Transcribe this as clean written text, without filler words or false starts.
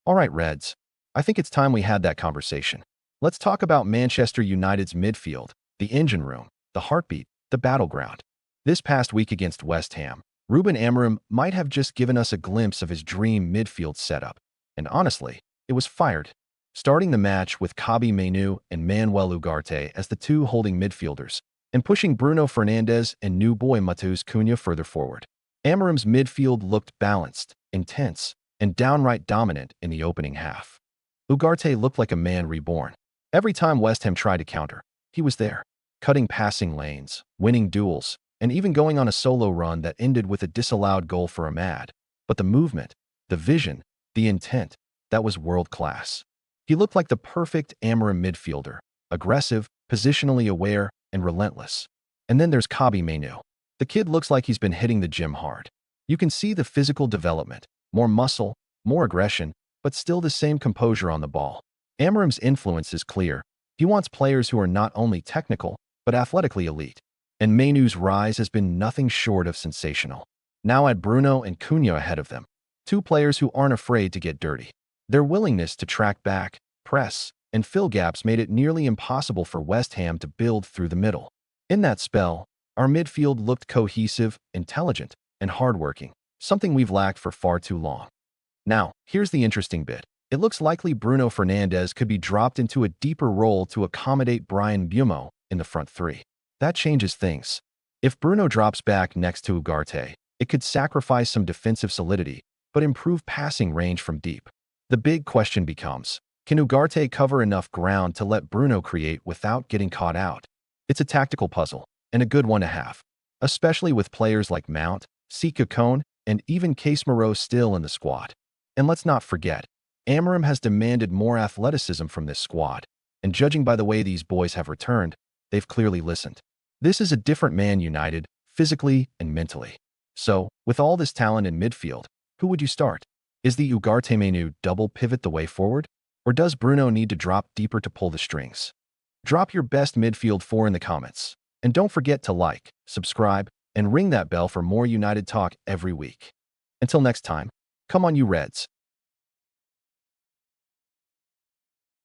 All right, Reds. I think it's time we had that conversation. Let's talk about Manchester United's midfield, the engine room, the heartbeat, the battleground. This past week against West Ham, Ruben Amorim might have just given us a glimpse of his dream midfield setup. And honestly, it was fired. Starting the match with kobbie mainoo and Manuel ugarte as the two holding midfielders, and pushing Bruno Fernandes and new boy Matheus Cunha further forward. Amorim's midfield looked balanced, intense, and downright dominant in the opening half. Ugarte looked like a man reborn. Every time West Ham tried to counter, he was there, cutting passing lanes, winning duels, and even going on a solo run that ended with a disallowed goal for Ahmad. But the movement, the vision, the intent, that was world-class. He looked like the perfect Amorim midfielder, aggressive, positionally aware, and relentless. And then there's kobbie mainoo. The kid looks like he's been hitting the gym hard. You can see the physical development, more muscle, more aggression, but still the same composure on the ball. Amorim's influence is clear. He wants players who are not only technical, but athletically elite. And Mainoo's rise has been nothing short of sensational. Now add Bruno and Cunha ahead of them. Two players who aren't afraid to get dirty. Their willingness to track back, press, and fill gaps made it nearly impossible for West Ham to build through the middle. In that spell, our midfield looked cohesive, intelligent, and hardworking, something we've lacked for far too long. Now, here's the interesting bit. It looks likely Bruno Fernandes could be dropped into a deeper role to accommodate Bryan Mbeumo in the front three. That changes things. If Bruno drops back next to Ugarte, it could sacrifice some defensive solidity, but improve passing range from deep. The big question becomes, can Ugarte cover enough ground to let Bruno create without getting caught out? It's a tactical puzzle, and a good one to have, especially with players like Mount, Sika, and even Casemiro still in the squad. And let's not forget, Amorim has demanded more athleticism from this squad, and judging by the way these boys have returned, they've clearly listened. This is a different Man United, physically and mentally. So, with all this talent in midfield, who would you start? Is the Ugarte mainoo double pivot the way forward? Or does Bruno need to drop deeper to pull the strings? Drop your best midfield four in the comments. And don't forget to like, subscribe, and ring that bell for more United talk every week. Until next time, come on you Reds.